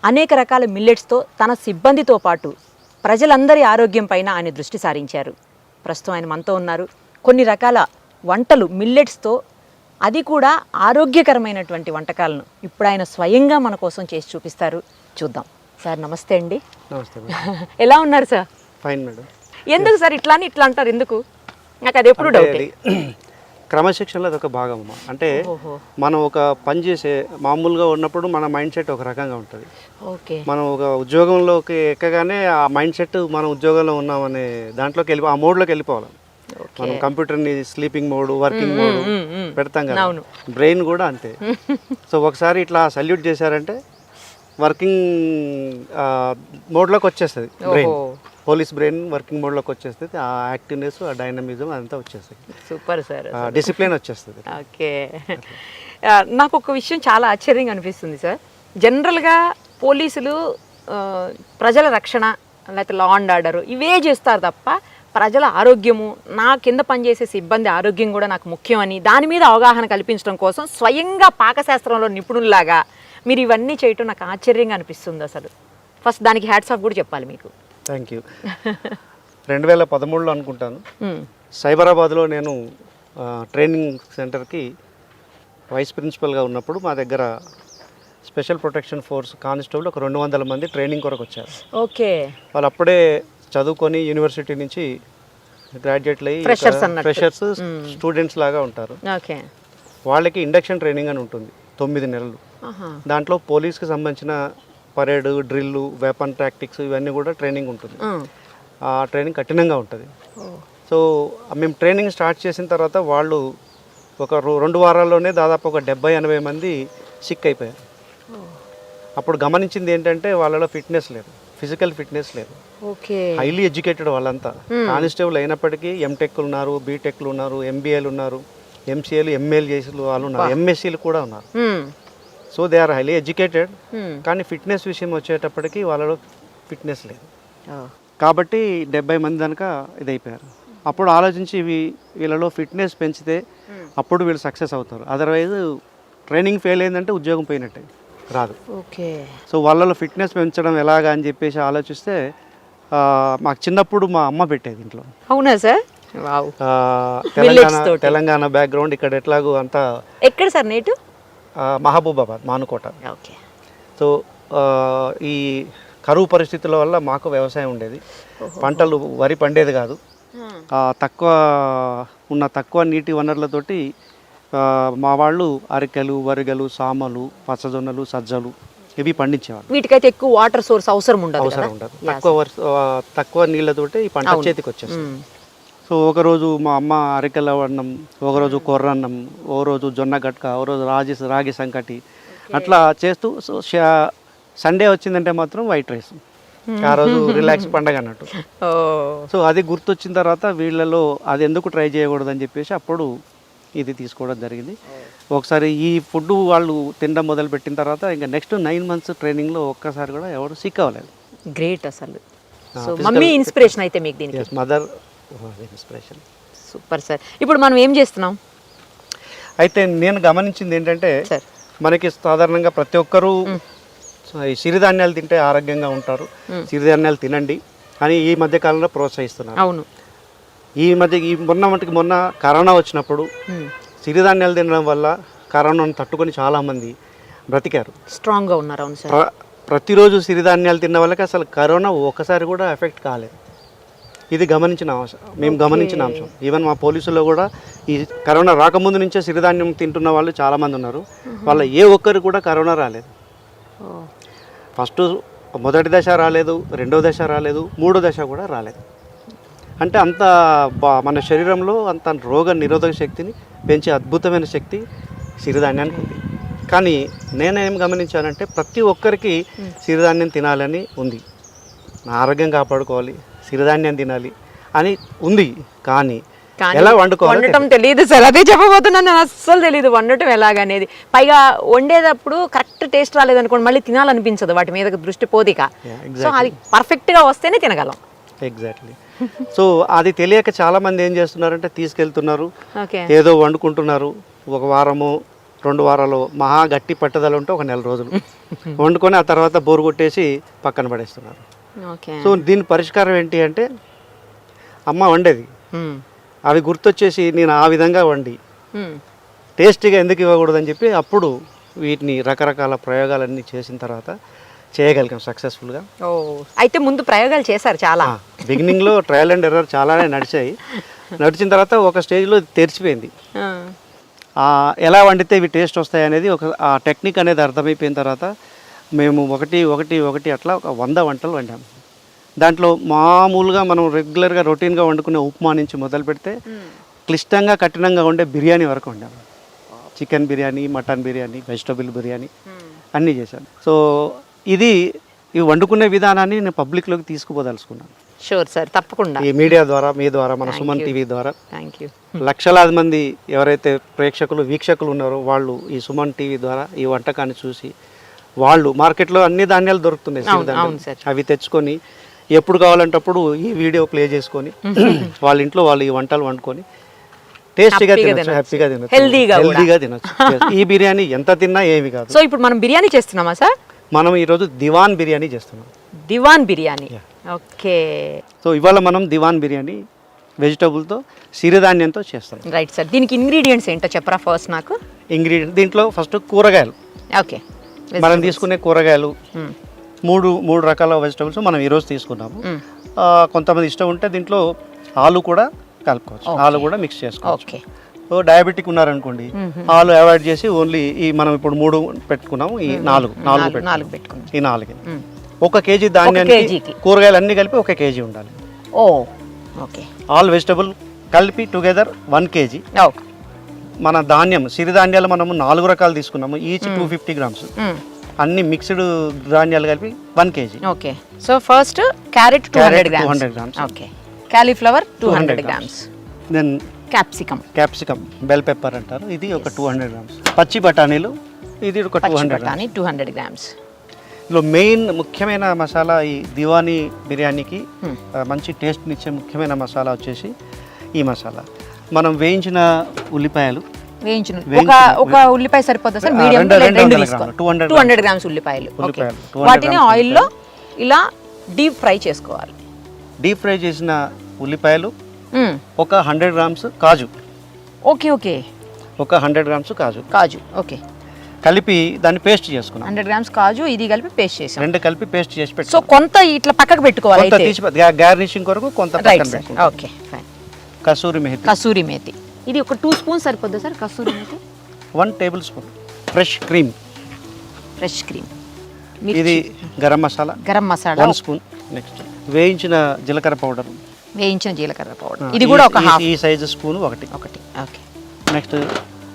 అనేక రకాల మిల్లెట్స్తో తన సిబ్బందితో పాటు ప్రజలందరి ఆరోగ్యం పైన ఆయన దృష్టి సారించారు. ప్రస్తుతం ఆయన మనతో ఉన్నారు. కొన్ని రకాల వంటలు మిల్లెట్స్తో, అది కూడా ఆరోగ్యకరమైనటువంటి వంటకాలను ఇప్పుడు ఆయన స్వయంగా మన కోసం చేసి చూపిస్తారు. చూద్దాం. సార్ నమస్తే అండి. నమస్తే. ఎలా ఉన్నారు సార్? Fine madam. ఎందుకు సార్ ఇట్లా అంటారు? ఎందుకు? నాకు అది ఎప్పుడు డౌట్. క్రమశిక్షణలో అది ఒక భాగం అమ్మా. అంటే మనం ఒక పని చేసే మామూలుగా ఉన్నప్పుడు మన మైండ్ సెట్ ఒక రకంగా ఉంటుంది. ఓకే. మనం ఒక ఉద్యోగంలోకి ఎక్కగానే ఆ మైండ్ సెట్ మనం ఉద్యోగంలో ఉన్నామనే దాంట్లోకి ఆ మోడ్లోకి వెళ్ళిపోవాలి. మనం కంప్యూటర్ని స్లీపింగ్ మోడ్, వర్కింగ్ మోడ్ పెడతాం కదా, బ్రెయిన్ కూడా అంతే. సో ఒకసారి ఇట్లా సల్యూట్ చేశారంటే వర్కింగ్ మోడ్లోకి వచ్చేస్తుంది బ్రెయిన్. పోలీస్ బ్రెయిన్ వర్కింగ్ మోడ్లోకి వచ్చేస్తుంది. ఆ యాక్టివ్నెస్, ఆ డైనమిజం అదంతా వచ్చేస్తుంది. Super sir. డిసిప్లిన్ వచ్చేస్తుంది. ఓకే. నాకు ఒక విషయం చాలా ఆశ్చర్యంగా అనిపిస్తుంది సార్. జనరల్గా పోలీసులు ప్రజల రక్షణ లేకపోతే లా అండ్ ఆర్డర్ ఇవే చేస్తారు తప్ప ప్రజల ఆరోగ్యము, నా కింద పనిచేసే సిబ్బంది ఆరోగ్యం కూడా నాకు ముఖ్యమని దాని మీద అవగాహన కల్పించడం కోసం స్వయంగా పాకశాస్త్రంలో నిపుణుల్లాగా మీరు ఇవన్నీ చేయటం నాకు ఆశ్చర్యంగా అనిపిస్తుంది అసలు. ఫస్ట్ దానికి హ్యాట్స్ ఆఫ్ కూడా చెప్పాలి మీకు. Thank you. 2013లో అనుకుంటాను, సైబరాబాద్లో నేను ట్రైనింగ్ సెంటర్కి వైస్ ప్రిన్సిపల్గా ఉన్నప్పుడు మా దగ్గర స్పెషల్ ప్రొటెక్షన్ ఫోర్స్ కానిస్టేబుల్ ఒక 200 మంది ట్రైనింగ్ కొరకు వచ్చారు. ఓకే. వాళ్ళు అప్పుడే చదువుకొని యూనివర్సిటీ నుంచి గ్రాడ్యుయేట్లు అయ్యి ఫ్రెషర్స్ స్టూడెంట్స్ లాగా ఉంటారు. ఓకే. వాళ్ళకి ఇండక్షన్ ట్రైనింగ్ అని ఉంటుంది 9 నెలలు. దాంట్లో పోలీస్కి సంబంధించిన పరేడ్, డ్రిల్, వెపన్ టాక్టిక్స్ ఇవన్నీ కూడా ట్రైనింగ్ ఉంటుంది. ఆ ట్రైనింగ్ కఠినంగా ఉంటుంది. సో మేము ట్రైనింగ్ స్టార్ట్ చేసిన తర్వాత వాళ్ళు ఒక 2 వారాల్లోనే దాదాపు ఒక 70-80 మంది సిక్ అయిపోయారు. అప్పుడు గమనించింది ఏంటంటే వాళ్ళలో ఫిట్నెస్ లేదు, ఫిజికల్ ఫిట్నెస్ లేదు. హైలీ ఎడ్యుకేటెడ్ వాళ్ళంతా. కానిస్టేబుల్ అయినప్పటికీ ఎంటెక్లు ఉన్నారు, బీటెక్లు ఉన్నారు, ఎంబీఏలు ఉన్నారు, ఎంసీఏలు, ఎంఏలు చేసిన వాళ్ళు ఉన్నారు, ఎంఎస్సీలు కూడా ఉన్నారు. So they are highly educated, కానీ ఫిట్నెస్ విషయం వచ్చేటప్పటికి వాళ్ళలో ఫిట్నెస్ లేదు. కాబట్టి 70 మంది కనుక ఇదైపోయారు. అప్పుడు ఆలోచించి వీళ్ళలో ఫిట్నెస్ పెంచితే అప్పుడు వీళ్ళు సక్సెస్ అవుతారు. అదర్వైజ్ ట్రైనింగ్ ఫెయిల్ అయిందంటే ఉద్యోగం పోయినట్టే, రాదు. ఓకే. సో వాళ్ళలో ఫిట్నెస్ పెంచడం ఎలాగా అని చెప్పేసి ఆలోచిస్తే మాకు చిన్నప్పుడు మా అమ్మ పెట్టేది ఇంట్లో. అవునా సార్? తెలంగాణ బ్యాక్గ్రౌండ్, ఇక్కడ ఎట్లాగో అంతా. ఎక్కడ సార్ నేటు? మహబూబాబాద్, మానుకోట. ఓకే. సో ఈ కరువు పరిస్థితుల వల్ల మాకు వ్యవసాయం ఉండేది. పంటలు వరి పండేది కాదు. తక్కువ నీటి వనరులతోటి మా వాళ్ళు అరికెలు, వరిగలు, సామలు, పచ్చజొన్నలు, సజ్జలు ఇవి పండించేవాళ్ళు. వీటికైతే ఎక్కువ వాటర్ సోర్స్ అవసరం ఉండదు. తక్కువ నీళ్ళతోటి ఈ పంట చేతికి వచ్చేస్తుంది. సో ఒకరోజు మా అమ్మ అరికెల అన్నం, ఒకరోజు కొర్రన్నం, ఓ రోజు జొన్న గట్క, ఓ రోజు రాగి సంకటి అట్లా చేస్తూ, సో సండే వచ్చిందంటే మాత్రం వైట్ రైస్. ఆ రోజు రిలాక్స్ పండగ అన్నట్టు. సో అది గుర్తొచ్చిన తర్వాత వీళ్ళలో అది ఎందుకు ట్రై చేయకూడదని చెప్పేసి అప్పుడు ఇది తీసుకోవడం జరిగింది. ఒకసారి ఈ ఫుడ్ వాళ్ళు తినడం మొదలుపెట్టిన తర్వాత ఇంకా నెక్స్ట్ 9 months ట్రైనింగ్లో ఒక్కసారి కూడా ఎవరు సిక్ అవ్వలేదు. గ్రేట్ అసలు. మమ్మీ ఇన్స్పిరేషన్ అయితే మీకు దీనికి? Mother inspiration. Super sir. ఇప్పుడు మనం ఏం చేస్తున్నాం? అయితే నేను గమనించింది ఏంటంటే, మనకి సాధారణంగా ప్రతి ఒక్కరూ ఈ సిరిధాన్యాలు తింటే ఆరోగ్యంగా ఉంటారు, సిరిధాన్యాలు తినండి అని ఈ మధ్య కాలంలో ప్రోత్సహిస్తున్నారు. అవును. మొన్న కరోనా వచ్చినప్పుడు సిరిధాన్యాలు తినడం వల్ల కరోనాను తట్టుకొని చాలామంది బ్రతికారు, స్ట్రాంగ్గా ఉన్నారు. అవును సార్. ప్రతిరోజు సిరిధాన్యాలు తిన్న వాళ్ళకి అసలు కరోనా ఒకసారి కూడా ఎఫెక్ట్ కాలేదు. ఇది మేము గమనించిన అంశం. ఈవెన్ మా పోలీసుల్లో కూడా ఈ కరోనా రాకముందు నుంచే సిరిధాన్యం తింటున్న వాళ్ళు చాలామంది ఉన్నారు. వాళ్ళ ఏ ఒక్కరు కూడా కరోనా రాలేదు. ఫస్ట్ మొదటి దశ రాలేదు, రెండో దశ రాలేదు, మూడో దశ కూడా రాలేదు. అంటే అంత మన శరీరంలో అంత రోగ నిరోధక శక్తిని పెంచే అద్భుతమైన శక్తి సిరిధాన్యానికి ఉంది. కానీ నేనేం గమనించానంటే ప్రతి ఒక్కరికి సిరిధాన్యం తినాలని ఉంది, నా ఆరోగ్యం కాపాడుకోవాలి, సిరిధాన్యం తినాలి అని ఉంది. కానీ ఎలా వండటం తెలియదు సార్. అదే చెప్పబోతున్నాను. అస్సలు తెలియదు వండటం ఎలాగనేది. పైగా వండేటప్పుడు కరెక్ట్ టేస్ట్ రాలేదనుకోండి, మళ్ళీ తినాలనిపించదు, వాటి మీద దృష్టి పోదిక. సో అది పర్ఫెక్ట్గా వస్తేనే తినగలం. ఎగ్జాక్ట్లీ. సో అది తెలియక చాలామంది ఏం చేస్తున్నారంటే తీసుకెళ్తున్నారు, ఏదో వండుకుంటున్నారు, ఒక వారము 2 వారాలు మహా గట్టి పట్టుదల ఉంటే ఒక నెల రోజులు వండుకొని ఆ తర్వాత బోరు కొట్టేసి పక్కన పడేస్తున్నారు. ఓకే. సో దీని పరిష్కారం ఏంటి అంటే అమ్మ వండేది అవి గుర్తొచ్చేసి నేను ఆ విధంగా వండి టేస్టీగా ఎందుకు ఇవ్వకూడదని చెప్పి అప్పుడు వీటిని రకరకాల ప్రయోగాలన్నీ చేసిన తర్వాత చేయగలిగాం సక్సెస్ఫుల్గా. ఓ, అయితే ముందు ప్రయోగాలు చేశారు చాలా. బిగినింగ్లో ట్రయల్ అండ్ ఎర్రర్ చాలానే నడిచాయి. నడిచిన తర్వాత ఒక స్టేజ్లో తెరిచిపోయింది. ఎలా వండితే ఇవి టేస్ట్ వస్తాయి అనేది ఆ టెక్నిక్ అనేది అర్థమైపోయిన తర్వాత మేము ఒకటి అట్లా ఒక 100 వంటలు వండాము. దాంట్లో మామూలుగా మనం రెగ్యులర్గా రొటీన్గా వండుకునే ఉప్మా నుంచి మొదలు పెడితే క్లిష్టంగా కఠినంగా ఉండే బిర్యానీ వరకు వండాము. Chicken biryani, mutton biryani, vegetable biryani అన్నీ చేశాను. సో ఇవి వండుకునే విధానాన్ని నేను పబ్లిక్లోకి తీసుకుపోదలుచుకున్నాను. షూర్ సార్, తప్పకుండా. ఈ మీడియా ద్వారా, మీ ద్వారా, మన సుమన్ టీవీ ద్వారా థ్యాంక్ యూ. లక్షలాది మంది ఎవరైతే ప్రేక్షకులు, వీక్షకులు ఉన్నారో వాళ్ళు ఈ సుమన్ టీవీ ద్వారా ఈ వంటకాన్ని చూసి వాళ్ళు మార్కెట్లో అన్ని ధాన్యాలు దొరుకుతున్నాయి, అవి తెచ్చుకొని ఎప్పుడు కావాలంటప్పుడు ఈ వీడియో ప్లే చేసుకొని వాళ్ళ ఇంట్లో వాళ్ళు ఈ వంటలు వండుకొని టేస్టీగా తినచ్చు, హ్యాపీగా తినచ్చు, హెల్దీగా తినచ్చు. ఈ బిర్యానీ ఎంత తిన్నా ఏమి కాదు. సో ఇప్పుడు మనం బిర్యానీ చేస్తున్నామా సార్? మనం ఈరోజు దివాన్ బిర్యానీ చేస్తున్నాం. దివాన్ బిర్యానీ, ఓకే. సో ఇవాళ మనం దివాన్ బిర్యానీ వెజిటబుల్తో, సిరిధాన్యంతో చేస్తాం. Right sir. దీనికి ఇంగ్రీడియంట్స్ ఏంటో చెప్పరా ఫస్ట్ నాకు? దీంట్లో ఫస్ట్ కూరగాయలు. ఓకే. మనం తీసుకునే కూరగాయలు మూడు రకాల వెజిటబుల్స్ మనం ఈరోజు తీసుకున్నాము. కొంతమంది ఇష్టం ఉంటే దీంట్లో ఆలు కూడా కలుపుకోవచ్చు, ఆలు కూడా మిక్స్ చేసుకోవచ్చు. సో డయాబెటిక్ ఉన్నారనుకోండి, ఆలు అవాయిడ్ చేసి ఓన్లీ ఈ మనం ఇప్పుడు 3 పెట్టుకున్నాము, ఈ 4 పెట్టుకున్నాం. ఈ 4 1 కేజీ ధాన్యానికి కూరగాయలు అన్ని కలిపి 1 కేజీ ఉండాలి. ఓకే. ఆల్ వెజిటబుల్ కలిపి టుగెదర్ 1 కేజీ. మన ధాన్యం, సిరిధాన్యాలు మనము 4 రకాలు తీసుకున్నాము, ఈచ్ 250 గ్రామ్స్. అన్ని మిక్స్డ్ ధాన్యాలు కలిపి 1 KG. Okay. So first carrot 200 grams. Okay. Cauliflower 200 grams. Then capsicum, bell pepper అంటారు, ఇది ఒక 200 గ్రామ్స్. పచ్చి బఠానీలు, ఇది ఒక 200 గ్రామ్స్. ఇందులో మెయిన్ ముఖ్యమైన మసాలా, ఈ దివానీ బిర్యానీకి మంచి టేస్ట్నిచ్చే ముఖ్యమైన మసాలా వచ్చేసి ఈ మసాలా. మనం వేయించిన ఉల్లిపాయలు, ఒక ఉల్లిపాయ సరిపోద్దా సార్? మీడియం 200 గ్రామ్స్ ఉల్లిపాయలు. వాటిని ఆయిల్లో ఇలా డీప్ ఫ్రై చేసుకోవాలి. డీప్ ఫ్రై చేసిన ఉల్లిపాయలు, ఒక 100 గ్రామ్స్ కాజు. ఓకే. ఒక 100 గ్రామ్స్ కాజు. ఓకే. కలిపి దాన్ని పేస్ట్ చేసుకున్నాం. 100 గ్రామ్స్ కాజు, ఇది కలిపి పేస్ట్ చేసాం. 2 కలిపి పేస్ట్ చేసి పెట్టి, సో కొంత ఇట్లా పక్కకు పెట్టుకోవాలి, గార్నిషింగ్ కొరకు కొంత పక్కన పెట్టుకుంటాం. Okay, fine. కసూరి మేతి, ఇది ఒక 2 స్పూన్స్ సరిపోద్దా sir? Kasuri methi 1 tablespoon. Fresh cream. ఇది గరం మసాలా 1 స్పూన్. నెక్స్ట్ వేయించిన జీలకర్ర పౌడర్. ఇది కూడా ఒక హాఫ్. ఈ సైజు స్పూన్ ఒకటి. ఓకే. నెక్స్ట్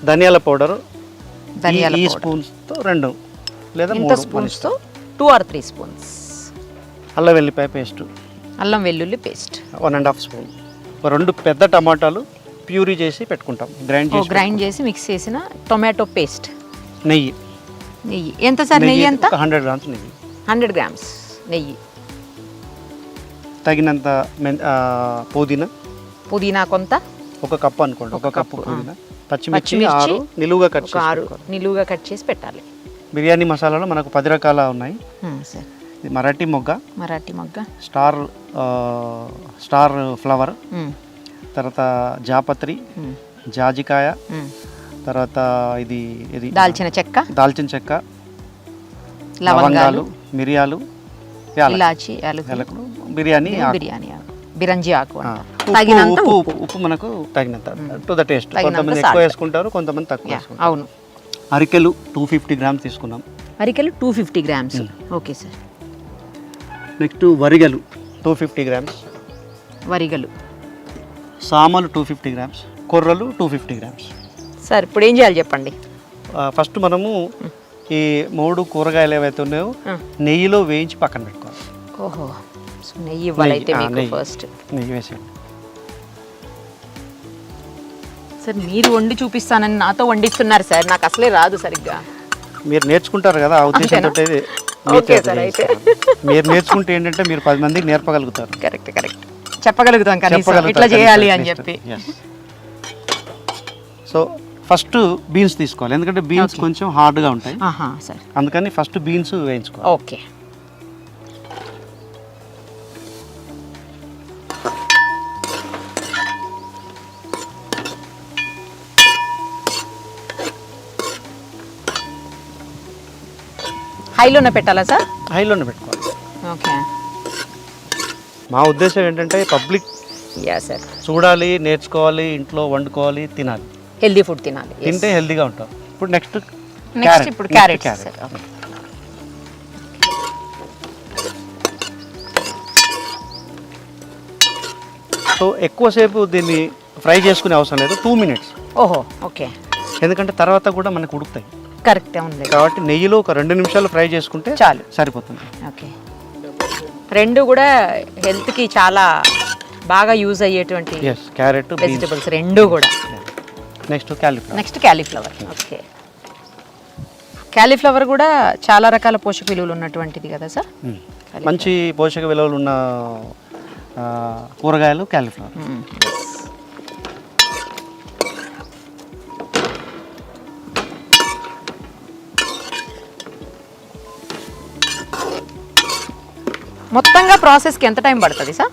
ధనియాల పౌడర్, ఈ స్పూన్స్తో 2 లేదా 3 స్పూన్స్తో 2 or 3 స్పూన్స్. అల్లం వెల్లుల్లి పేస్ట్ 1.5 స్పూన్. 2 పెద్ద టమాటాలు ప్యూరీ చేసి పెట్టుకుంటాం, గ్రైండ్ చేసి మిక్స్ చేసిన టొమాటో పేస్ట్. నెయ్యి ఎంత సార్? నెయ్యి ఎంత? 100 గ్రామ్స్ నెయ్యి. 100 గ్రామ్స్ నెయ్యి. తగినంత పుదీనా కొంత, 1 కప్పు అనుకోండి, 1 కప్పు పుదీనా. పచ్చిమిర్చి 6 నిలువుగా కట్ చేసి పెట్టాలి. బిర్యానీ మసాలాలో మనకు 10 రకాల ఉన్నాయి. ఇది మరాఠీ మొగ్గ, స్టార్ ఫ్లవర్, తర్వాత జాపత్రి, జాజికాయ, తర్వాత ఇది దాల్చిన చెక్క, లవంగాలు, మిరియాలు, ఇలాచి, యాలకులు, బిర్యానీ ఆకు, ఉప్పు మనకు తగినంత, టు ద టేస్ట్. కొంతమంది ఎక్కువ వేసుకుంటారు, కొంతమంది తక్కువ వేసుకుంటారు. అవును. అరికెలు 250 గ్రామ్స్ తీసుకున్నాం. 250 గ్రామ్స్. Okay sir. నెక్స్ట్ వరిగలు 250 గ్రామ్స్. సామలు 250 గ్రామ్స్. కొర్రలు 250 గ్రామ్స్. సార్ ఇప్పుడు ఏం చేయాలి చెప్పండి? ఫస్ట్ మనము ఈ 3 కూరగాయలు ఏవైతే ఉన్నాయో నెయ్యిలో వేయించి పక్కన పెట్టుకోవాలి. నెయ్యి ఇవ్వాలైతే ఫస్ట్. నెయ్యి వేసేయండి సార్. మీరు వండి చూపిస్తానని నాతో వండిస్తున్నారు సార్, నాకు అసలే రాదు సరిగ్గా. మీరు నేర్చుకుంటారు కదా, ఆ ఉద్దేశంతో మీరు నేర్చుకుంటే ఏంటంటే మీరు 10 మందికి నేర్పగలుగుతారు. కరెక్ట్. చెప్పగలుగుతాం కనీసం ఇట్లా చేయాలి అని చెప్పి. సో ఫస్ట్ బీన్స్ తీసుకోవాలి, ఎందుకంటే బీన్స్ కొంచెం హార్డ్గా ఉంటాయి, సరే అందుకని ఫస్ట్ బీన్స్ వేయించుకోవాలి. ఓకే. హైలోనే పెట్టాలా సార్? హైలోనే పెట్టుకోవాలి. ఓకే. మా ఉద్దేశం ఏంటంటే పబ్లిక్ సార్ చూడాలి, నేర్చుకోవాలి, ఇంట్లో వండుకోవాలి, తినాలి, హెల్దీ ఫుడ్ తినాలి, తింటే హెల్దీగా ఉంటాం. ఇప్పుడు నెక్స్ట్ ఇప్పుడు క్యారెట్. సో ఎక్కువసేపు దీన్ని ఫ్రై చేసుకునే అవసరం లేదు, 2 minutes. ఓహో ఓకే. ఎందుకంటే తర్వాత కూడా మనకు ఉడుకుతాయి కరెక్టే ఉంది కాబట్టి నెయ్యిలో ఒక 2 నిమిషాలు ఫ్రై చేసుకుంటే చాలు, సరిపోతుంది. ఓకే. రెండు కూడా హెల్త్కి చాలా బాగా యూజ్ అయ్యేటువంటి క్యారెట్ వెజిటబుల్స్ రెండు కూడా. Next cauliflower. ఓకే. క్యాలీఫ్లవర్ కూడా చాలా రకాల పోషక విలువలు ఉన్నటువంటిది కదా సార్? మంచి పోషక విలువలు ఉన్న కూరగాయలు క్యాలీఫ్లవర్. మొత్తంగా ప్రాసెస్కి ఎంత టైం పడుతుంది సార్?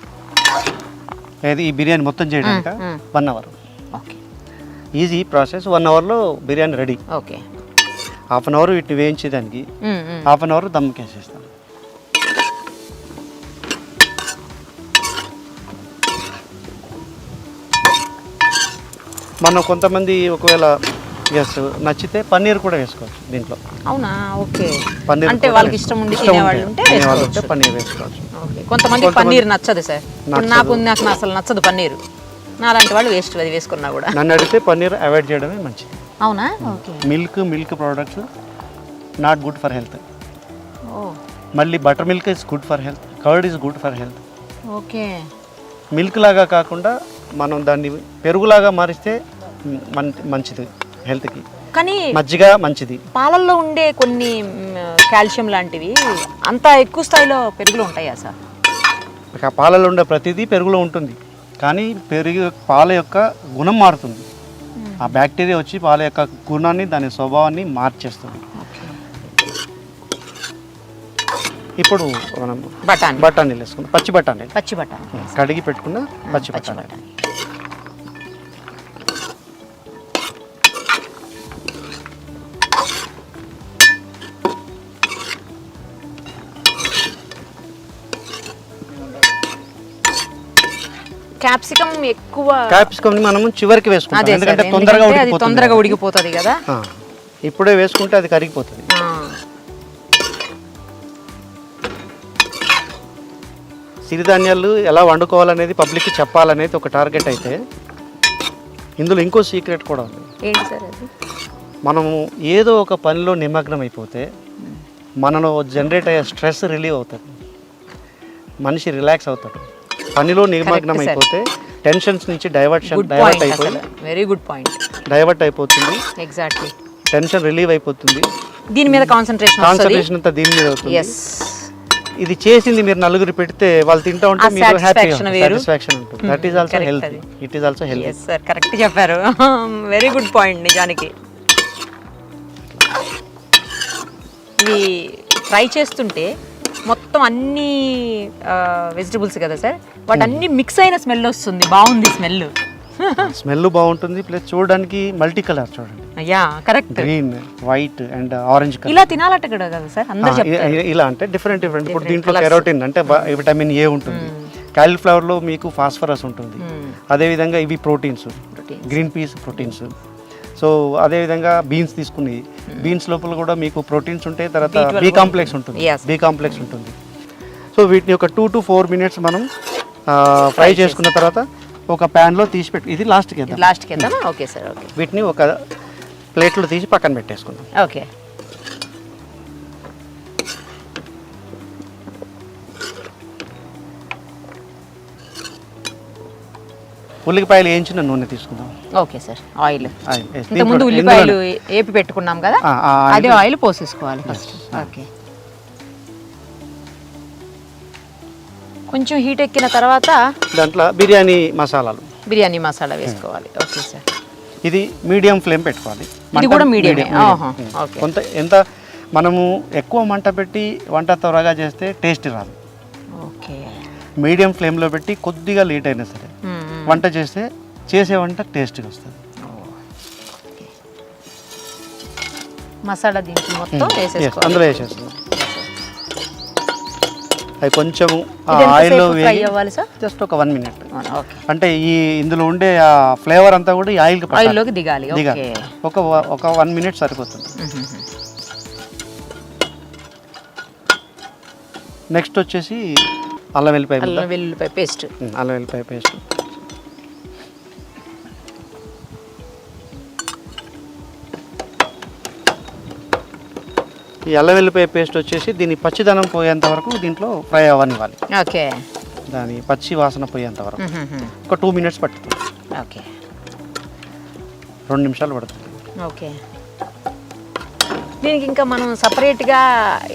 ఏది ఈ బిర్యానీ మొత్తం చేయడానికి 1 hour. ఓకే. Easy process. 1 hourలో biryani ready. Okay. Half an hour వీటిని వేయించేదానికి, హాఫ్ అన్ అవర్ దమ్ముకేసేస్తాం. మనం కొంతమంది ఒకవేళ నచ్చితే పన్నీర్ కూడా వేసుకోవచ్చు దీంట్లో. అవునా? ఓకే. పన్నీర్ అంటే వాళ్ళకి ఇష్టం ఉండి తినేవాళ్ళు ఉంటే పన్నీర్ వేసుకోవచ్చు. కొంతమంది పన్నీర్ నచ్చదు సార్. నాకు అసలు నచ్చదు పన్నీర్. నాలాంటి వాళ్ళు వేస్ట్ అది వేసుకున్నా కూడా. నన్ను అడిగితే పన్నీర్ అవాయిడ్ చేయడమే మంచిది. అవునా? Okay. Milk products not good for health. మళ్ళీ butter milk is good for health, curd is good for health. Okay. Milk లాగా కాకుండా మనం దాన్ని పెరుగులాగా మారిస్తే మంచిది హెల్త్కి. కానీ మజ్జిగ మంచిది. పాలల్లో ఉండే కొన్ని కాల్షియం లాంటివి అంత ఎక్కువ స్థాయిలో పెరుగులో ఉంటాయా సార్? పాలలో ఉండే ప్రతిదీ పెరుగులో ఉంటుంది, కానీ పాల యొక్క గుణం మారుతుంది. ఆ బ్యాక్టీరియా వచ్చి పాల యొక్క గుణాన్ని, దాని స్వభావాన్ని మార్చేస్తుంది. ఇప్పుడు మనం బఠానీలు వేసుకుందాం. పచ్చి బఠానీ కడిగి పెట్టుకున్న పచ్చి బఠానీ. క్యాప్సికమ్ మనము చివరికి వేసుకుంటాం, ఎందుకంటే తొందరగా ఉడికిపోతుంది కదా. ఇప్పుడే వేసుకుంటే అది కరిగిపోతుంది. సిరిధాన్యాలు ఎలా వండుకోవాలనేది పబ్లిక్కి చెప్పాలనేది ఒక టార్గెట్ అయితే, ఇందులో ఇంకో సీక్రెట్ కూడా ఉంది. ఏంటి సార్ అది? మనము ఏదో ఒక పనిలో నిమగ్నం అయిపోతే మనలో జనరేట్ అయ్యే స్ట్రెస్ రిలీవ్ అవుతుంది, మనిషి రిలాక్స్ అవుతాడు. పనిలో నిమగ్నం అయిపోతే టెన్షన్స్ నుంచి డైవర్ట్ అయిపోతుంది. Very good point. డైవర్ట్ అయిపోతుంది. ఎగ్జాక్ట్లీ. టెన్షన్ రిలీవ్ అయిపోతుంది. దీని మీద కాన్సంట్రేషన్ అంతా దీని మీద అవుతుంది. ఇది చేసింది మీరు నలుగురు పెడితే వాళ్ళు తింటా ఉంటే మీరు హ్యాపీగా సాటిస్ఫాక్షన్ ఉంటుంది. That is also health. It is also health. Sir correct చెప్పారు. Very good point. నిజానికి ఇవి ఫ్రై చేస్తుంటే మొత్తం అన్ని వెజిటబుల్స్ కదా సార్, వాటి అన్ని మిక్స్ అయిన స్మెల్ వస్తుంది. బాగుంది స్మెల్ బాగుంటుంది. ప్లస్ చూడడానికి మల్టీ కలర్ చూడండి. Correct. Green, white and orange colour. ఇలా తినాలట కదా సార్ అందరూ చెప్తారు. ఇలా అంటే డిఫరెంట్. ఇప్పుడు దీంట్లో కెరోటిన్ అంటే విటమిన్ ఏ ఉంటుంది. కాలీఫ్లవర్లో మీకు ఫాస్ఫరస్ ఉంటుంది. అదేవిధంగా ఇవి proteins, green peas proteins. So అదేవిధంగా బీన్స్ తీసుకుని బీన్స్ లోపల కూడా మీకు ప్రోటీన్స్ ఉంటాయి. తర్వాత బి కాంప్లెక్స్ ఉంటుంది. సో వీటిని ఒక 2 to 4 minutes మనం ఫ్రై చేసుకున్న తర్వాత ఒక ప్యాన్లో తీసి పెట్టి, ఇది లాస్ట్కి వేద్దాం. Okay sir. ఓకే. వీటిని ఒక ప్లేట్లో తీసి పక్కన పెట్టేసుకుందాం. ఓకే. ఉల్లిపాయలు వేయించిన నూనె తీసుకుందాం. Okay sir. ఆయిల్ ముందు ఉల్లిపాయలు వేపి పెట్టుకున్నాం కదా, అదే ఆయిల్ పోసేసుకోవాలి ఫస్ట్. ఓకే. కొంచెం హీట్ ఎక్కిన తర్వాత దాంట్లో బిర్యానీ మసాలా వేసుకోవాలి. Okay sir. ఇది మీడియం ఫ్లేమ్ పెట్టుకోవాలి. ఇది కూడా మీడియం. కొంత ఎంత మనము ఎక్కువ మంట పెట్టి వంట త్వరగా చేస్తే టేస్ట్ రాదు. ఓకే, మీడియం ఫ్లేమ్లో పెట్టి కొద్దిగా లేట్ అయినా సరే వంట చేస్తే చేసే వంట టేస్ట్గా వస్తుంది. మసాలా దీంట్లో మొత్తం వేసేసుకోవాలి. అందులో వేసేస్తాం. అది కొంచెము ఆయిల్లో జస్ట్ ఒక 1 minute. అంటే ఈ ఇందులో ఉండే ఆ ఫ్లేవర్ అంతా కూడా ఈ ఆయిల్లోకి దిగాలి. ఒక 1 minute సరిపోతుంది. నెక్స్ట్ వచ్చేసి అల్లం వెల్లిపాయ పేస్ట్. ఈ అల్లం వెల్లిపాయ పేస్ట్ వచ్చేసి దీని పచ్చిదనం పోయేంత వరకు దీంట్లో ఫ్రై అవ్వనివ్వాలి. ఓకే, దాని పచ్చి వాసన పోయేంత వరకు ఒక 2 minutes పడుతుంది. ఓకే, 2 నిమిషాలు పడుతుంది. ఓకే, దీనికి ఇంకా మనం సపరేట్గా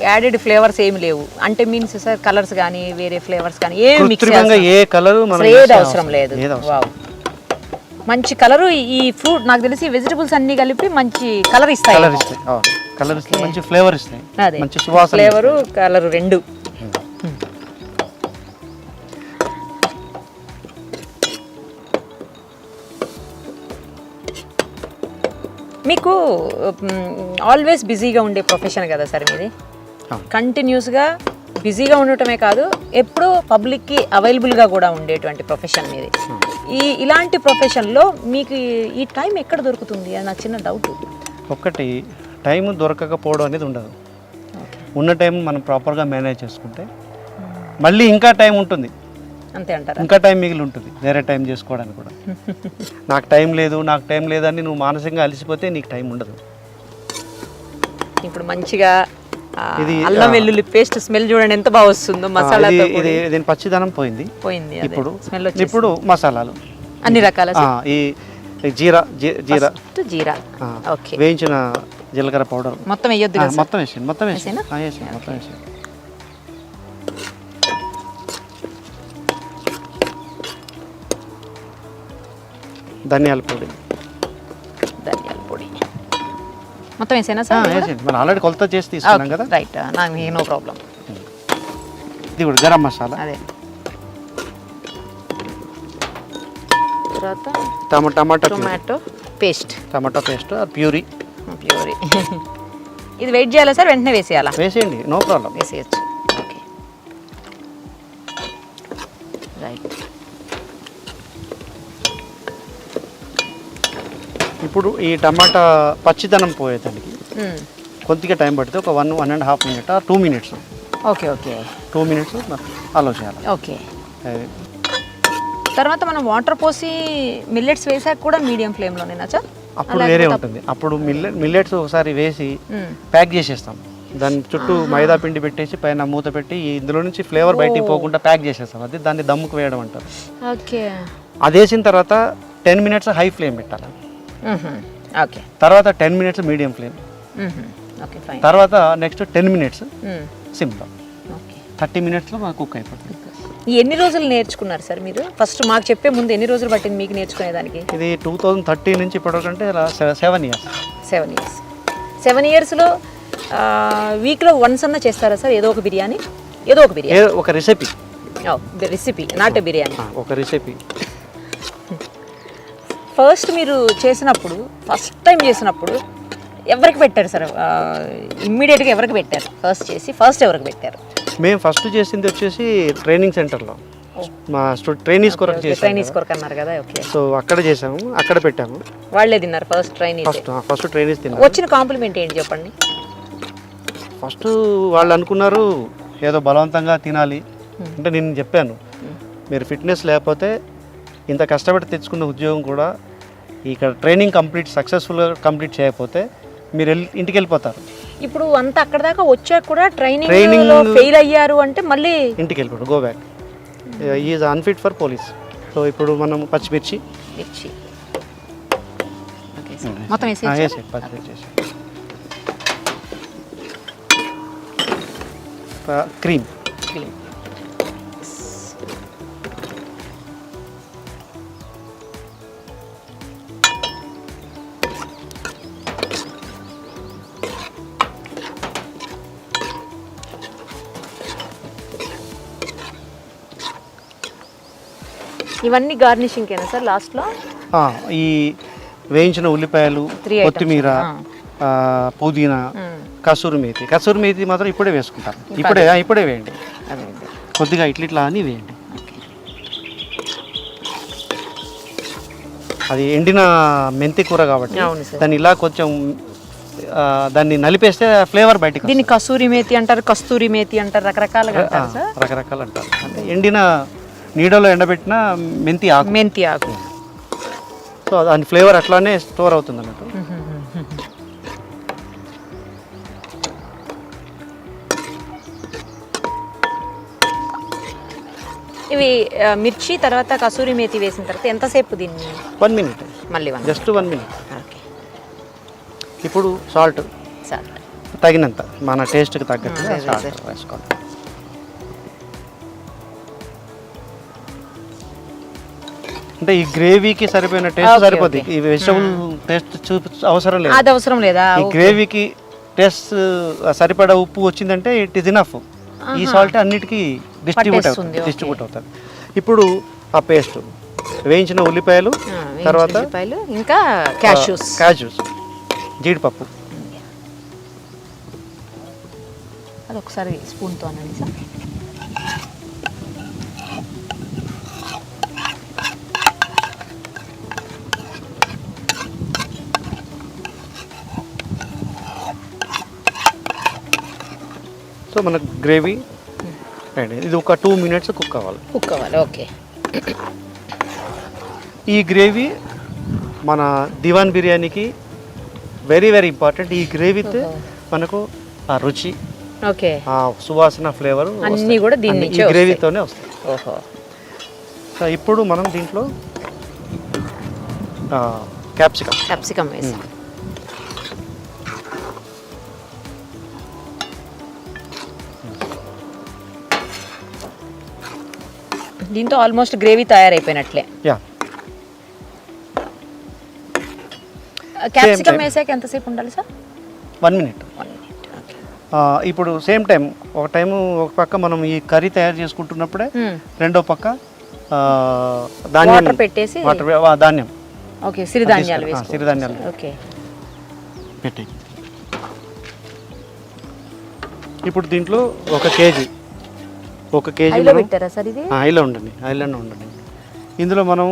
యాడెడ్ ఫ్లేవర్స్ ఏమి లేవు అంటే మీన్స్ సార్ కలర్స్ కానీ వేరే ఫ్లేవర్స్ కానీ ఏమి మిక్స్ ఏ కలర్ ఏది అవసరం లేదు. మంచి కలరు ఈ ఫ్రూట్ నాకు తెలిసి వెజిటబుల్స్ అన్ని కలిపి మంచి కలర్ ఇస్తాయి. మంచి ఫ్లేవర్ ఇస్తాయి. మంచి సువాసన, ఫ్లేవరు కలరు రెండు. మీకు ఆల్వేస్ బిజీగా ఉండే ప్రొఫెషన్ కదా సార్ మీది. కంటిన్యూస్గా బిజీగా ఉండటమే కాదు ఎప్పుడూ పబ్లిక్కి అవైలబుల్గా కూడా ఉండేటువంటి ప్రొఫెషన్ మీది. ఇలాంటి ప్రొఫెషన్లో మీకు ఈ టైం ఎక్కడ దొరుకుతుంది అని నాకు చిన్న డౌట్. ఒక్కటి టైం దొరకకపోవడం అనేది ఉండదు. ఉన్న టైం మనం ప్రాపర్గా మేనేజ్ చేసుకుంటే మళ్ళీ ఇంకా టైం ఉంటుంది. అంతే అంటారా? ఇంకా టైం మిగిలి ఉంటుంది వేరే టైం చేసుకోవడానికి కూడా. నాకు టైం లేదు అని నువ్వు మానసికంగా అలసిపోతే నీకు టైం ఉండదు. ఇప్పుడు మంచిగా అల్లం వెల్లుల్లి పేస్ట్ స్మెల్ చూడండి ఎంత బాగా వస్తుందో. మసాలా దీని పచ్చిదనం పోయింది. ఇప్పుడు మసాలాలు అన్ని రకాల ఈ జీరా ఓకే, వేయించిన జీలకర్ర పౌడర్ మొత్తం వేయొద్దు కదా? మొత్తం వేసి ధనియాల పొడి మొత్తం వేసేనా సార్? మనం ఆల్రెడీ కొలత చేసి తీసుకున్నాం కదా. రైట్, నాకు నో ప్రాబ్లం. ఇది కూడా గరం మసాలా. అదే తర్వాత టమాటో పేస్ట్ ప్యూరీ. ఇది వెయిట్ చేయాలా సార్? వెంటనే వేసేయాలా? వేసేయండి, నో ప్రాబ్లం, వేసేయచ్చు. Okay, right. ఇప్పుడు ఈ టమాటా పచ్చిదనం పోయేదానికి కొద్దిగా టైం పడితే ఒక 1.5 minute or 2 minutes. Okay, 2 minutes అలో చేయాలి. ఓకే, తర్వాత మనం వాటర్ పోసి మిల్లెట్స్ వేసాక కూడా మీడియం ఫ్లేమ్లోనేనా సార్? అప్పుడు వేరే ఉంటుంది. అప్పుడు మిల్లెట్స్ ఒకసారి వేసి ప్యాక్ చేసేస్తాం. దాని చుట్టూ మైదా పిండి పెట్టేసి పైన మూత పెట్టి ఇందులో నుంచి ఫ్లేవర్ బయటికి పోకుండా ప్యాక్ చేసేస్తాం. అది దాన్ని దమ్ముకు వేయడం అంటారు. ఓకే, అది వేసిన తర్వాత 10 minutes హై ఫ్లేమ్ పెట్టాలి. ఓకే, తర్వాత 10 minutes మీడియం ఫ్లేమ్. తర్వాత నెక్స్ట్ 10 minutes సిమ్లో. 30 minutesలో మాకు కుక్ అయిపోతుంది. ఎన్ని రోజులు నేర్చుకున్నారు సార్ మీరు? ఫస్ట్ మాకు చెప్పే ముందు ఎన్ని రోజులు పట్టింది మీకు నేర్చుకునేదానికి? ఇది 2013 నుంచి ఇప్పటికంటే 7 years. 7 yearsలో వీక్లో వన్స్ అన్నా చేస్తారా సార్ ఏదో ఒక బిర్యానీ? ఒక రెసిపీ, నాట్ ఏ బిర్యానీ, ఒక రెసిపీ. ఫస్ట్ మీరు చేసినప్పుడు ఫస్ట్ టైం చేసినప్పుడు ఎవరికి పెట్టారు సార్? ఇమ్మీడియట్గా ఎవరికి పెట్టారు? ఫస్ట్ ఎవరికి పెట్టారు? మేము ఫస్ట్ చేసింది వచ్చేసి ట్రైనింగ్ సెంటర్లో మా ట్రైనీస్ కొరకు చేసాము. ట్రైనీస్ కొరకు అన్నారు కదా. ఓకే, సో అక్కడ చేసాము, అక్కడ పెట్టాము. వాళ్ళే తిన్నారు ఫస్ట్ ట్రైనీస్? ఫస్ట్ ట్రైనీస్ తిన్నారు. వచ్చిన కాంప్లిమెంట్ ఏంటి చెప్పండి? ఫస్ట్ వాళ్ళు అనుకున్నారు ఏదో బలవంతంగా తినాలి అంటే. నేను చెప్పాను మీరు ఫిట్నెస్ లేకపోతే ఇంత కష్టపడి తెచ్చుకున్న ఉద్యోగం కూడా ఇక్కడ ట్రైనింగ్ సక్సెస్ఫుల్గా కంప్లీట్ చేయకపోతే మీరు ఇంటికి వెళ్ళిపోతారు. ఇప్పుడు అంతా అక్కడ దాకా వచ్చాక కూడా ట్రైనింగ్లో ఫెయిల్ అయ్యారు అంటే మళ్ళీ ఇంటికి వెళ్ళిపోతారు. Go back, is unfit for police. So ఇప్పుడు మనం పచ్చిమిర్చి మొత్తం క్రీమ్. ఇవన్నీ గార్నిషింగ్కేనా సార్ లాస్ట్లో? ఈ వేయించిన ఉల్లిపాయలు, 3 items. కొత్తిమీర, పుదీనా, కసూరి మేతి మాత్రం ఇప్పుడే వేసుకుంటాం. ఇప్పుడే వేయండి, అదే కొద్దిగా ఇట్లా అని వేయండి. అది ఎండిన మెంతి కూర కాబట్టి అవును సార్. దాన్ని ఇలా కొంచెం దాన్ని నలిపేస్తే ఫ్లేవర్ బయటకు దీన్ని కసూరి మేతి అంటారు, కస్తూరి మేతి అంటారు, రకరకాలుగా అంటారు సార్. రకరకాలు అంటారు. అంటే ఎండిన నీడలో ఎండబెట్టిన మెంతి ఆకు. సో దాని ఫ్లేవర్ అట్లానే స్టోర్ అవుతుంది అన్నట్టు. ఇవి మిర్చి తర్వాత కసూరి మేతి వేసిన తర్వాత ఎంతసేపు దీన్ని? 1 minute, మళ్ళీ జస్ట్ 1 minute. ఓకే. ఇప్పుడు సాల్ట్ తగినంత, మన టేస్ట్కి తగ్గట్టుగా సాల్ట్ వేసుకోవాలి. అంటే ఈ గ్రేవీకి సరిపోయిన టేస్ట్ సరిపోద్ది. ఈ వెజిటబుల్ టేస్ట్ అవసరం లేదు, అది అవసరం లేదా? ఈ గ్రేవీకి టేస్ట్ సరిపడా ఉప్పు వచ్చిందంటే ఇట్ ఈస్ ఇనఫ్. ఈ సాల్ట్ అన్నిటికీ డిస్ట్రిబ్యూట్ అవుతుంది. ఇప్పుడు ఆ పేస్ట్, వేయించిన ఉల్లిపాయలు, తర్వాత ఇంకా క్యాష్యూస్, జీడిపప్పు, అది ఒకసారి స్పూన్తో అనండి సార్. సో మనకు గ్రేవీ రెడీ. ఇది ఒక 2 minutes కుక్ అవ్వాలి. ఓకే. ఈ గ్రేవీ మన దివాన్ బిర్యానీకి వెరీ వెరీ ఇంపార్టెంట్. ఈ గ్రేవీతో మనకు ఆ రుచి, ఓకే, ఆ సువాసన, ఫ్లేవర్ అన్నీ కూడా దీని ఈ గ్రేవీతోనే వస్తాయి. ఓహో. సో ఇప్పుడు మనం దీంట్లో క్యాప్సికమ్ వేసి దీంతో ఆల్మోస్ట్ గ్రేవీ తయారైపోయినట్లే. క్యాప్సికమ్ వేసాక ఎంతసేపు ఉండాలి సార్? 1 minute. ఇప్పుడు సేమ్ టైం ఒక పక్క మనం ఈ కర్రీ తయారు చేసుకుంటున్నప్పుడే రెండో పక్క ధాన్యం పెట్టేసి ధాన్యం, ఓకే, సిరిధాన్యాలు ఓకే పెట్టి. ఇప్పుడు దీంట్లో 1 kg పెట్టారా సార్? ఇది ఆయిల్లో ఉండండి. ఇందులో మనం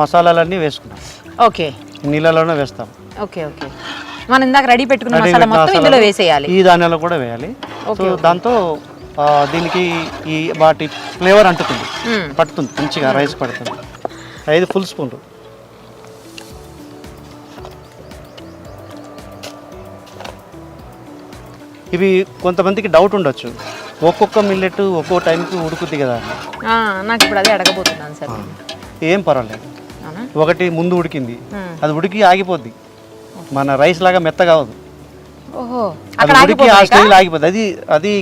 మసాలాలన్నీ వేసుకున్నాం. ఓకే, నీళ్ళలోనే వేస్తాం. ఓకే. మనం ఇందాక రెడీ పెట్టుకున్న మసాలా మొత్తం ఇందులో వేసేయాలి. ఈ ధాన్యాలు కూడా వేయాలి. సో దాంతో దీనికి ఈ వాటి ఫ్లేవర్ అంటుతుంది, పడుతుంది మంచిగా, రైస్ పడుతుంది. 5 full స్పూన్లు. ఇవి కొంతమందికి డౌట్ ఉండొచ్చు, ఒక్కొక్క మిల్లెట్ ఒక్కో టైంకి ఉడుకుద్ది కదా. నాకు ఇప్పుడు అదే అడగబోతున్నాను సార్. ఏం పర్వాలేదు. ఒకటి ముందు ఉడికింది, అది ఉడికి ఆగిపోద్ది. మన రైస్ లాగా మెత్తగా అవ్వదు. అది ఉడికి ఆ స్టేజ్లో ఆగిపోద్ది. అది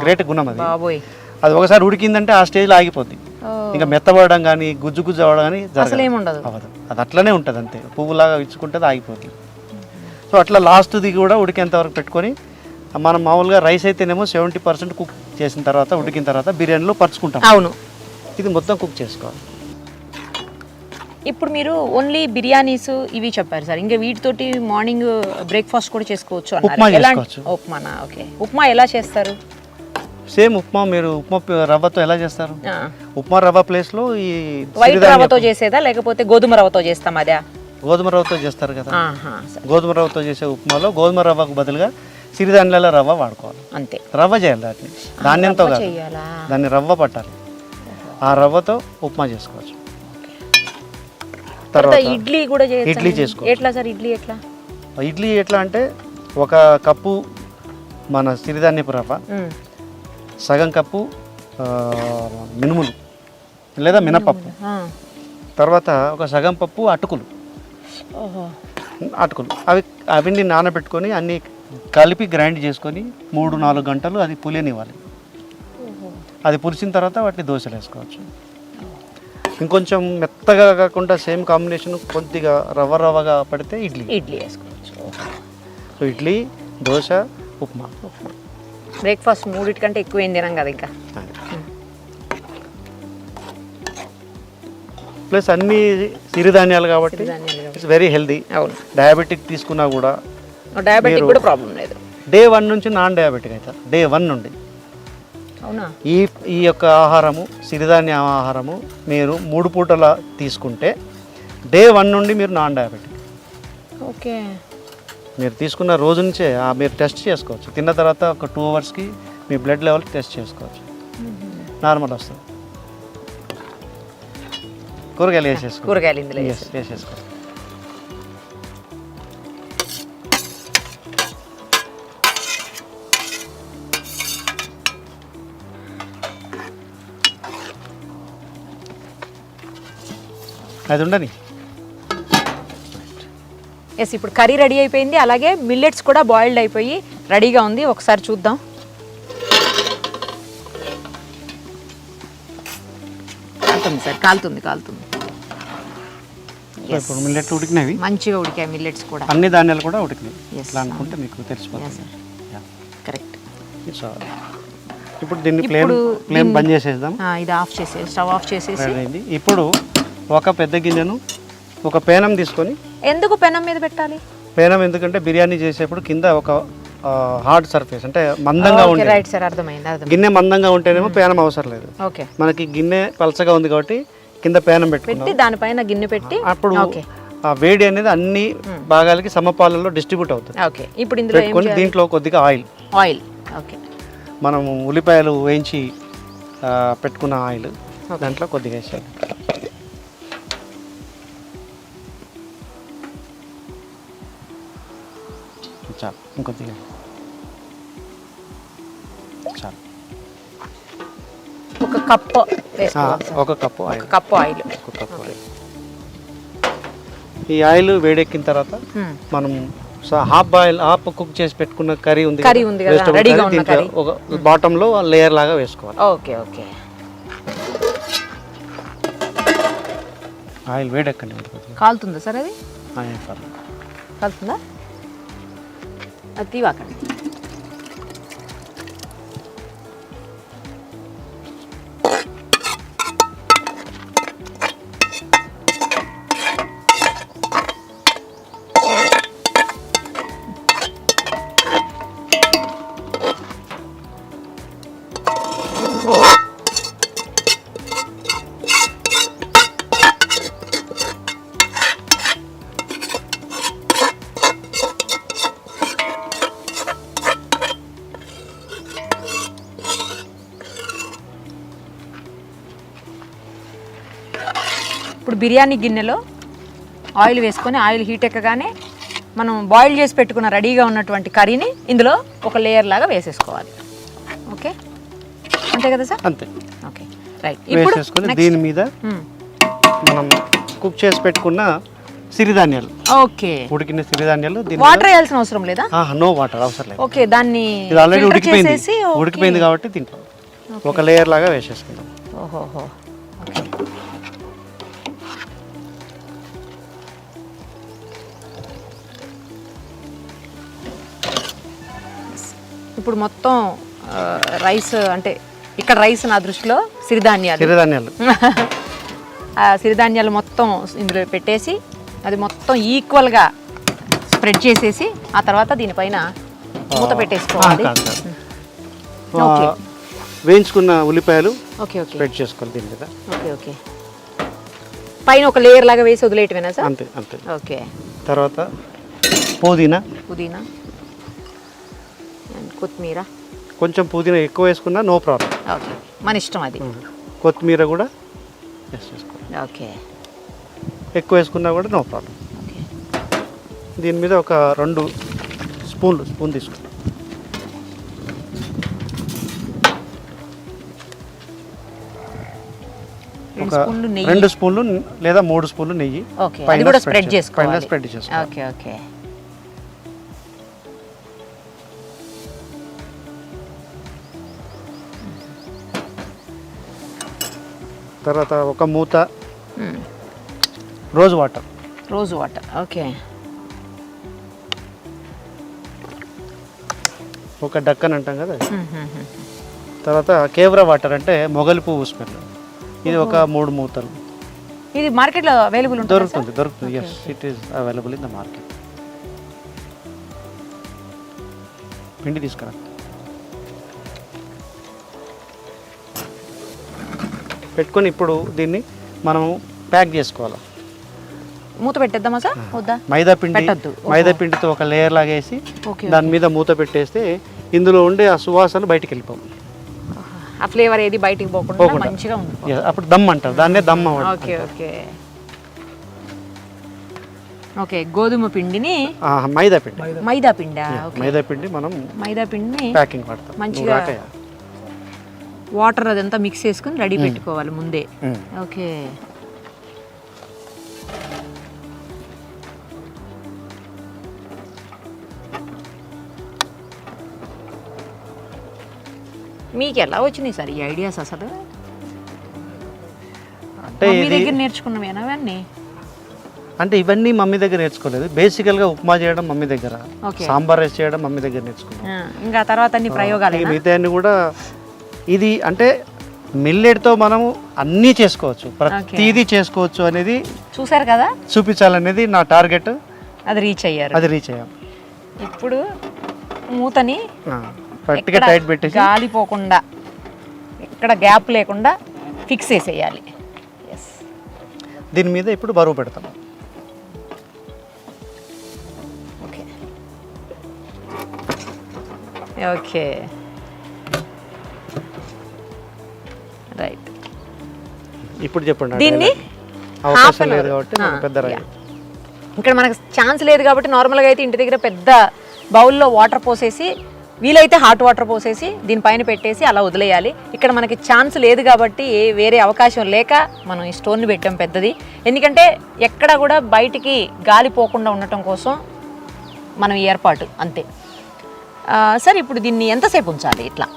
గ్రేట్ గుణం అది. అది ఒకసారి ఉడికిందంటే ఆ స్టేజ్లో ఆగిపోద్ది. ఇంకా మెత్తబడడం కానీ గుజ్జు అవ్వడం కానీ అవ్వదు. అది అట్లనే ఉంటుంది, అంతే. పువ్వులాగా ఇచ్చుకుంటే ఆగిపోద్ది. సో అట్లా లాస్ట్ది కూడా ఉడికేంత వరకు పెట్టుకొని, మనం మామూలుగా రైస్ అయితేనేమో 70% కుక్ చేసిన తర్వాత, ఉడికిన తర్వాత బిర్యానీలో పరుచుకుంటాం. అవును, ఇది మొత్తం కుక్ చేసుకోవాలి. ఇప్పుడు మీరు ఓన్లీ బిర్యానీస్ ఇవి చెప్పారు సార్, ఇంకా వీటితోటి మార్నింగ్ బ్రేక్ఫాస్ట్ కూడా చేసుకోవచ్చు అన్నారు. ఉప్మానా? ఓకే. ఉప్మా ఎలా చేస్తారు? సేమ్ ఉప్మా. మీరు ఉప్మా రవ్వతో ఎలా చేస్తారు? ఉప్మా రవ్వ ప్లేస్లో ఈ వైట్ రవ్వతో చేసేదా లేకపోతే గోధుమ రవ్వతో చేస్తాం? అదే గోధుమ రవ్వతో చేస్తారు కదా. గోధుమ రవ్వతో చేసే ఉప్మాలో గోధుమ రవ్వకు బదులుగా సిరిధాన్యాల రవ్వ వాడుకోవాలి. అంతే. రవ్వ చేయాలి, దాన్ని ధాన్యంతో కాదు, దాన్ని రవ్వ పట్టాలి. ఆ రవ్వతో ఉప్మా చేసుకోవచ్చు. తర్వాత ఇడ్లీ కూడా చేసుకోవచ్చు. ఎట్లా సార్ ఇడ్లీ? ఇడ్లీ ఎట్లా అంటే 1 కప్పు మన సిరిధాన్యపు రవ్వ, సగం కప్పు మినుములు లేదా మినపప్పు, తర్వాత 1 సగం పప్పు అటుకులు. అవిని నానబెట్టుకొని అన్నీ కలిపి గ్రైండ్ చేసుకొని 3-4 గంటలు అది పులియనివ్వాలి. అది పులిసిన తర్వాత వాటిని దోశలు వేసుకోవచ్చు. ఇంకొంచెం మెత్తగా కాకుండా సేమ్ కాంబినేషన్ కొద్దిగా రవ్వగా పడితే ఇడ్లీ వేసుకోవచ్చు. సో ఇడ్లీ, దోశ, ఉప్మా. బ్రేక్ఫాస్ట్ 3 కంటే ఎక్కువ ఏం తినాం కదా ఇంకా. ప్లస్ అన్ని సిరిధాన్యాలు కాబట్టి సిరిధాన్యాలు ఇట్స్ వెరీ హెల్దీ. అవును, డయాబెటిక్ తీసుకున్నా కూడా డయాబెటిక్ కూడా ప్రాబ్లం లేదు. డే 1 నుంచి నాన్ డయాబెటిక్ అవుతారు. డే 1 నుండి అవునా? ఈ యొక్క ఆహారము సిరిధాన్య ఆహారము మీరు 3 పూటల తీసుకుంటే డే 1 నుండి మీరు నాన్ డయాబెటిక్. ఓకే, మీరు తీసుకున్న రోజు నుంచే మీరు టెస్ట్ చేసుకోవచ్చు. తిన్న తర్వాత ఒక 2 అవర్స్కి మీ బ్లడ్ లెవెల్ టెస్ట్ చేసుకోవచ్చు, నార్మల్ వస్తుంది. కూరగాయలు వేసేసుకో, కూరగాయలు ఇందులో వేసేసుకో. అది ఉండని. ఎస్, ఇప్పుడు కర్రీ రెడీ అయిపోయింది. అలాగే మిల్లెట్స్ కూడా బాయిల్డ్ అయిపోయి రెడీగా ఉంది. ఒకసారి చూద్దాం. కాలుతుంది సార్, కాలుతుంది. ఇప్పుడు మిల్లెట్లు ఉడికినవి, మంచిగా ఉడికాయి మిల్లెట్స్ కూడా. అన్ని ధాన్యాలు కూడా ఉడికినాయి. Yes. ఇట్లా అనుకుంటే మీకు తెలిసిపోతుంది. కరెక్ట్. ఇప్పుడు దీన్ని ఫ్లేమ్ బంద్ చేసేద్దాం. ఇది ఆఫ్ చేసి, స్టవ్ ఆఫ్ చేసేసి. రెడీ అయింది. ఇప్పుడు ఒక పెద్ద గిన్నెను, ఒక పేనం తీసుకొని. ఎందుకు పెనం మీద పెట్టాలి? పేనం ఎందుకంటే బిర్యానీ చేసేప్పుడు కింద ఒక హార్డ్ సర్ఫేస్ అంటే మందంగా ఉంటే, రైట్ సార్, అర్థమైంది. గిన్నె మందంగా ఉంటేనేమో పేనం అవసరం లేదు. ఓకే, మనకి గిన్నె పలచగా ఉంది కాబట్టి కింద పేనం పెట్టి దానిపైన గిన్నె పెట్టి అప్పుడు ఆ వేడి అనేది అన్ని భాగాలకి సమపాలలో డిస్ట్రిబ్యూట్ అవుతుంది. ఓకే, ఇప్పుడు ఇందులో పెట్టుకొని దీంట్లో కొద్దిగా ఆయిల్. ఓకే, మనం ఉల్లిపాయలు వేయించి పెట్టుకున్న ఆయిల్ దాంట్లో కొద్దిగా వేసేయాలి. చాలు, ఇంకొద్దిగా చాలు. ఒక కప్పు ఒక కప్పు ఆయిల్. ఒక కప్పు ఆయిల్. ఈ ఆయిల్ వేడెక్కిన తర్వాత మనం హాఫ్ కుక్ చేసి పెట్టుకున్న కర్రీ ఉంది కదా, రెడీగా ఉన్న కర్రీ ఒక బాటమ్ లో లేయర్ లాగా వేసుకోవాలి. ఓకే. ఆయిల్ వేడెక్కండి. కాలుతుందా సార్? అది కాలుతుందా? అది తీవాకండి. ఇప్పుడు బిర్యానీ గిన్నెలో ఆయిల్ వేసుకొని, ఆయిల్ హీట్ ఎక్కగానే మనం బాయిల్ చేసి పెట్టుకున్న రెడీగా ఉన్నటువంటి కర్రీని ఇందులో ఒక లేయర్ లాగా వేసేసుకోవాలి. ఓకే, అంతే కదా సార్? అంతే. Okay, right. ఇప్పుడు వేసేసుకొని దీని మీద మనం కుక్ చేసి పెట్టుకున్న సిరిధాన్యాలు, ఓకే, ఉడికిన సిరిధాన్యాలు. వాటర్ వేయాల్సిన అవసరం లేదా? నో వాటర్ అవసరం లేదు. ఓకే, దాన్ని ఇది ఆల్రెడీ ఉడికిపోయింది కాబట్టి దీంట్లో ఒక లేయర్ లాగా వేసేసుకుందాం. ఓహోహో, ఓకే. ఇప్పుడు మొత్తం రైస్, అంటే ఇక్కడ రైస్ నా దృష్టిలో సిరిధాన్యాలు ఆ సిరిధాన్యాలు మొత్తం ఇందులో పెట్టేసి అది మొత్తం ఈక్వల్గా స్ప్రెడ్ చేసేసి ఆ తర్వాత దీనిపైన మూత పెట్టేసుకోవాలి. వేయించుకున్న ఉల్లిపాయలు ఓకే స్ప్రెడ్ చేసుకోవాలి దీని మీద. ఓకే, పైన ఒక లేయర్ లాగా వేసి వదిలేయటమేనా సార్? అంతే. ఓకే, తర్వాత పుదీనా కొత్తిమీర. కొంచెం పుదీనా ఎక్కువ వేసుకున్నా నో ప్రాబ్లం. ఓకే, మన ఇష్టం అది. కొత్తిమీర కూడా వేసుకోవాలి. ఓకే, ఎక్కువ వేసుకున్నా కూడా నో ప్రాబ్లం. ఓకే, దీని మీద ఒక 2 స్పూన్ తీసుకుంటాం. ఒక 2 స్పూన్లు లేదా 3 స్పూన్లు నెయ్యి పైన స్ప్రెడ్ చేసుకోవాలి. ఓకే. తర్వాత ఒక మూత రోజ్ వాటర్. ఓకే. ఒక డక్కన్ అంటాం కదా. తర్వాత కేవ్రా వాటర్ అంటే మొగలి పువ్వు స్మెల్. ఇది ఒక 3 మూతలు. ఇది మార్కెట్లో అవైలబుల్ ఉంటుంది దొరుకుతుంది yes it is available in the market. పిండి తీసుకురా. పెట్టుకొని ఇప్పుడు దీన్ని మనం ప్యాక్ చేసుకోవాలి. మూత పెట్టేద్దామా సార్? వద్దా? మైదా పిండి, పెట్టద్దు. మైదా పిండితో ఒక లేయర్ లాగా వేసి దాని మీద మూత పెట్టేస్తే ఇందులో ఉండే ఆ సువాసన బయటికి వెళ్ళిపోవు. ఆ ఫ్లేవర్ ఏది బయటికి పోకుండా మంచిగా ఉంటుంది. అప్పుడు దమ్ అంటారు, దాన్నే దమ్ అవ్వడం. Okay okay okay. గోధుమ పిండిని మైదా పిండి, మైదా పిండి మైదా పిండి మనం మైదా పిండిని ప్యాకింగ్ వాడతాం. మంచిగా వాటర్ అదంతా మిక్స్ చేసుకుని రెడీ పెట్టుకోవాలి ముందే. ఓకే. మీకు ఎలా వచ్చినాయి సార్ ఈ ఐడియాస్ అసలు? అంటే మీ దగ్గర నేర్చుకున్నవేనా అవన్నీ? అంటే ఇవన్నీ మమ్మీ దగ్గర నేర్చుకోలేదు. బేసికల్గా ఉప్మా చేయడం మమ్మీ దగ్గర, సాంబార్ రైస్ చేయడం మమ్మీ దగ్గర నేర్చుకున్నాను. ఇంకా తర్వాత అన్ని ప్రయోగాలు మిగతా అన్ని కూడా ఇది అంటే మిల్లెట్తో మనము అన్నీ చేసుకోవచ్చు, ప్రతిదీ చేసుకోవచ్చు అనేది చూసారు కదా, చూపించాలనేది నా టార్గెట్. అది రీచ్ అయ్యారు. అది రీచ్ అయ్యాం. ఇప్పుడు మూతని గట్టిగా టైట్ పెట్టేసి గాలిపోకుండా ఎక్కడ గ్యాప్ లేకుండా ఫిక్స్ చేసేయాలి. దీని మీద ఇప్పుడు బరువు పెడతాం. Okay okay right. ఇప్పుడు చెప్పండి. దీన్ని అవకాశం లేదు కాబట్టి పెద్ద రాయి. ఇక్కడ మనకు ఛాన్స్ లేదు కాబట్టి నార్మల్గా అయితే ఇంటి దగ్గర పెద్ద బౌల్లో వాటర్ పోసేసి, వీలైతే హాట్ వాటర్ పోసేసి దీనిపైన పెట్టేసి అలా వదిలేయాలి. ఇక్కడ మనకి ఛాన్స్ లేదు కాబట్టి వేరే అవకాశం లేక మనం ఈ స్టోన్ని పెట్టాం పెద్దది. ఎందుకంటే ఎక్కడ కూడా బయటికి గాలి పోకుండా ఉండటం కోసం మనం ఏర్పాటు అంతే. సార్ ఇప్పుడు దీన్ని ఎంతసేపు ఉంచాలి? ఇట్లా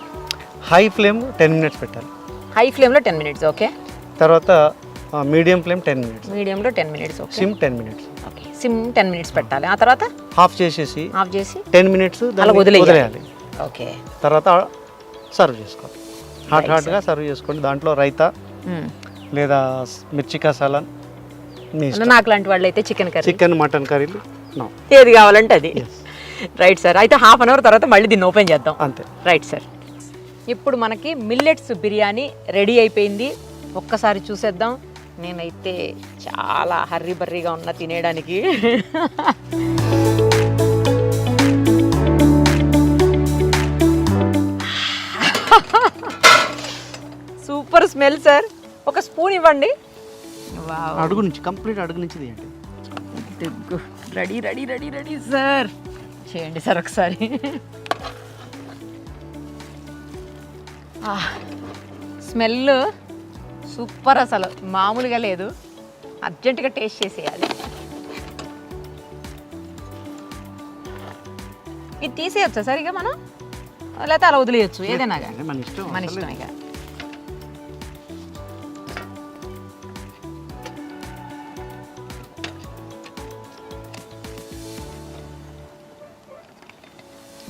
హై ఫ్లేమ్ 10 మినిట్స్ పెట్టాలి. హై ఫ్లేమ్లో 10 మినిట్స్. ఓకే. తర్వాత మీడియం ఫ్లేమ్ 10 మినిట్స్. మీడియంలో 10 minutes. Okay. SIM 10 minutes. Okay. SIM 10 minutes పెట్టాలి. ఆ తర్వాత ఆఫ్ చేసి 10 మినిట్స్ అలా వదిలేయాలి. ఓకే. తర్వాత సర్వ్ చేసుకోవాలి. హాట్గా సర్వ్ చేసుకోండి. దాంట్లో రైతా లేదా మిర్చి కసాలా, నాకు లాంటి వాళ్ళు అయితే చికెన్ మటన్ కర్రీలు ఏది కావాలంటే అది. Right sir. అయితే హాఫ్ అన్ అవర్ తర్వాత మళ్ళీ దీన్ని ఓపెన్ చేద్దాం. అంతే. Right sir. ఇప్పుడు మనకి మిల్లెట్స్ బిర్యానీ రెడీ అయిపోయింది. ఒక్కసారి చూసేద్దాం. నేనైతే చాలా హర్రీ బర్రీగా ఉన్నా తినేయడానికి. Super smell sir. ఒక స్పూన్ ఇవ్వండి. అడుగు నుంచి కంప్లీట్ అడుగు నుంచి తీయండి. Ready ready ready ready sir. చేయండి సార్ ఒకసారి. స్మెల్ సూపర్, అసలు మామూలుగా లేదు. అర్జెంటుగా టేస్ట్ చేసేయాలి. ఇది తీసేయచ్చా సార్ ఇక మనం, లేకపోతే అలా వదిలేయచ్చు? ఏదైనా మన ఇష్టం ఇక.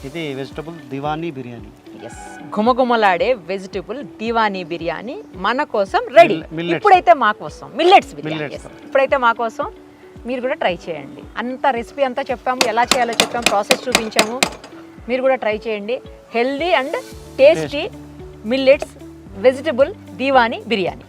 ఇది వెజిటబుల్ దివానీ బిర్యానీ. ఎస్, గుమగుమలాడే వెజిటబుల్ దివానీ బిర్యానీ మన కోసం రెడీ. ఇప్పుడైతే మా కోసం మిల్లెట్స్ బిర్యానీ. ఇప్పుడైతే మా కోసం మీరు కూడా ట్రై చేయండి. అంత రెసిపీ అంతా చెప్పాము, ఎలా చేయాలో చెప్పాము, ప్రాసెస్ చూపించాము. మీరు కూడా ట్రై చేయండి. Healthy and tasty millets vegetable diwani biryani.